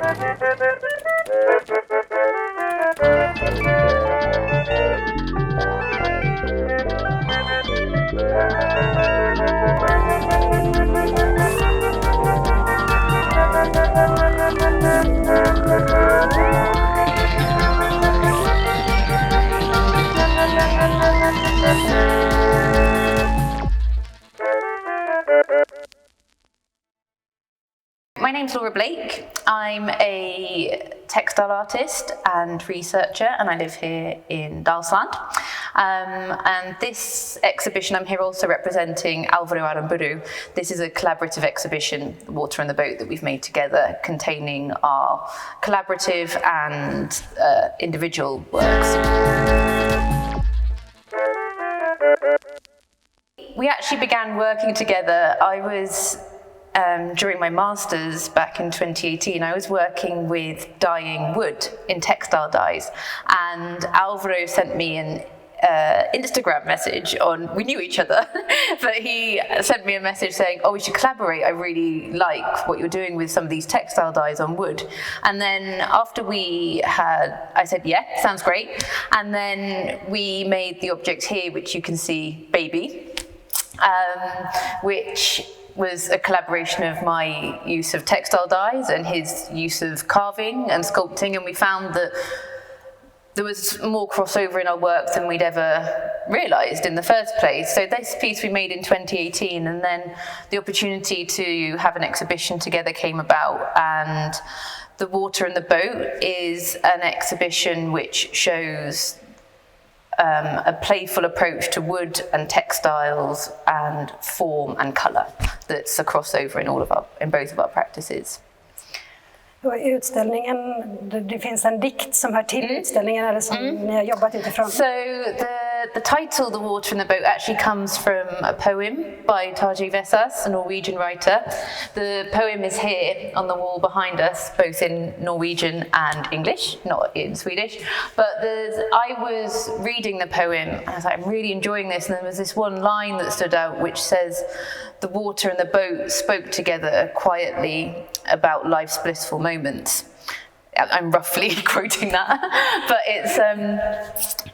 My name's Laura Blake. I'm a textile artist and researcher, and I live here in Dalsland. And this exhibition, I'm here also representing Álvaro Aramburu. This is a collaborative exhibition, Water and the Boat, that we've made together, containing our collaborative and individual works. We actually began working together. I was during my master's back in 2018, I was working with dyeing wood in textile dyes, and Álvaro sent me an Instagram message we knew each other, but he sent me a message saying, oh, we should collaborate, I really like what you're doing with some of these textile dyes on wood. And then after I said, yeah, sounds great. And then we made the object here, which you can see, Baby, which was a collaboration of my use of textile dyes and his use of carving and sculpting, and we found that there was more crossover in our work than we'd ever realised in the first place. So this piece we made in 2018, and then the opportunity to have an exhibition together came about, and The Water and the Boat is an exhibition which shows a playful approach to wood and textiles and form and colour that's a crossover in both of our practices. Utställningen, det finns en dikt som hör till utställningen eller som ni har jobbat utifrån. So the title, The Water and the Boat, actually comes from a poem by Visades, a Norwegian writer. The poem is here on the wall behind us, both in Norwegian and English, not in Swedish. But I was reading the poem and I was like, I'm really enjoying this, and there was this one line that stood out which says, the water and the boat spoke together quietly about life's blissful moments. I'm roughly quoting that, but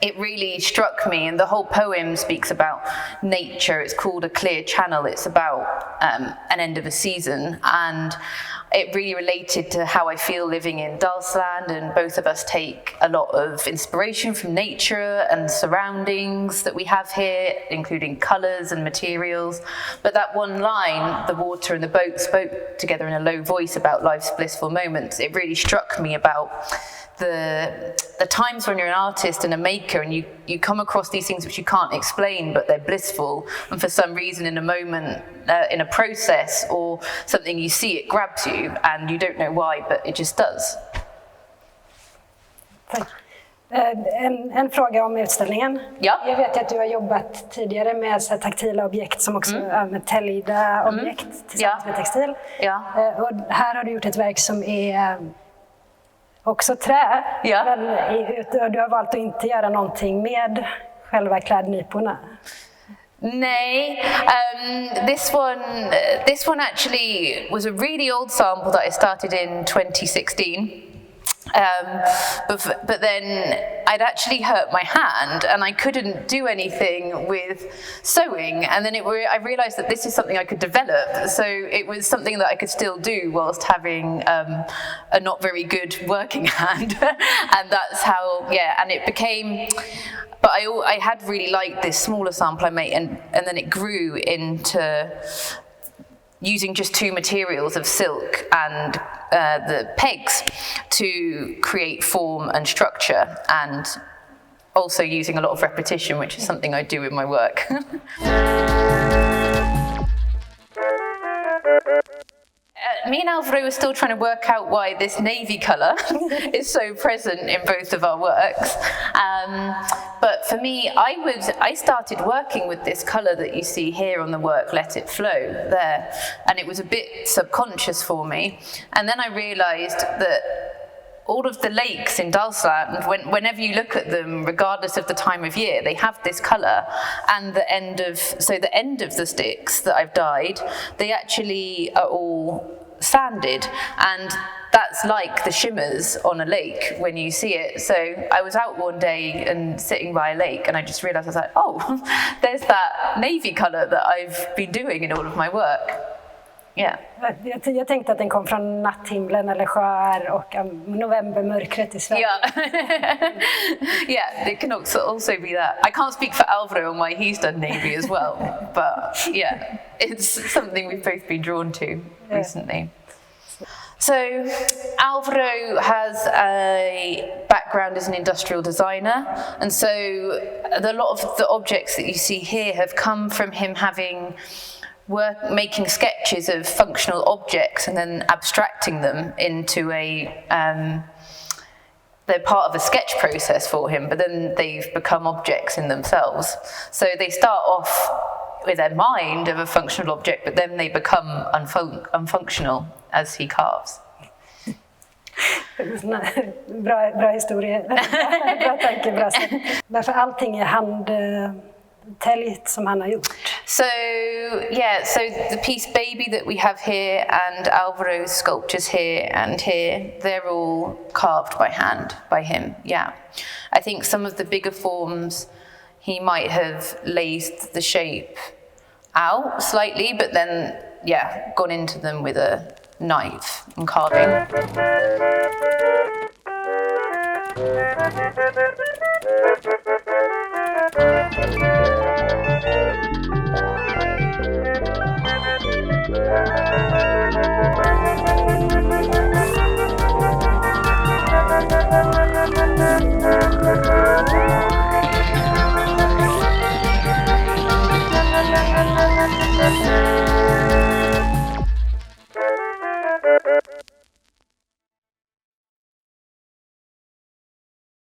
it really struck me, and the whole poem speaks about nature. It's called A Clear Channel. It's about an end of a season, and it really related to how I feel living in Dalsland, and both of us take a lot of inspiration from nature and surroundings that we have here, including colours and materials. But that one line, the water and the boat spoke together in a low voice about life's blissful moments, it really struck me about the times when you're an artist and a maker and you come across these things which you can't explain, but they're blissful, and for some reason in a moment, in a process or something you see, it grabs you and you don't know why, but it just does. Tack. En fråga om utställningen. Ja. Jag vet att du har jobbat tidigare med så taktila objekt som också med täljda objekt tillsammans med textil. Ja. Och här har du gjort ett verk som är också trä, men du har valt att inte göra någonting med själva klädnyporna. Nej, this one actually was a really old sample that I started in 2016. But then I'd actually hurt my hand and I couldn't do anything with sewing, and then I realised that this is something I could develop, so it was something that I could still do whilst having a not very good working hand. And that's how, and it became, but I had really liked this smaller sample I made, and then it grew into using just two materials of silk and the pegs to create form and structure, and also using a lot of repetition, which is something I do in my work. Me and Álvaro are still trying to work out why this navy colour is so present in both of our works. But for me, I started working with this colour that you see here on the work, Let It Flow, there. And it was a bit subconscious for me. And then I realised that all of the lakes in Dalsland, whenever you look at them, regardless of the time of year, they have this colour. And the end of the sticks that I've dyed, they actually are all sanded, and that's like the shimmers on a lake when you see it. So I was out one day and sitting by a lake, and I just realised, I was like, oh, there's that navy colour that I've been doing in all of my work. Yeah. Jag tänkte att den kom från natthimlen eller sjöar och novembermörkret i Sverige. Yeah. Yeah, it can also be that. I can't speak for Álvaro on why he's done navy as well, but yeah, it's something we've both been drawn to recently. So Álvaro has a background as an industrial designer, and so a lot of the objects that you see here have come from him having making sketches of functional objects and then abstracting them into they're part of a sketch process for him, but then they've become objects in themselves. So they start off with a mind of a functional object, but then they become unfunctional as he carves. Bra historia. Bra tanke, bra sätt. Varför allting är handtäljt som han har gjort. So the piece Baby that we have here and Álvaro's sculptures here and here, they're all carved by hand by him. Yeah, I think some of the bigger forms he might have lazed the shape out slightly, but then gone into them with a knife and carving.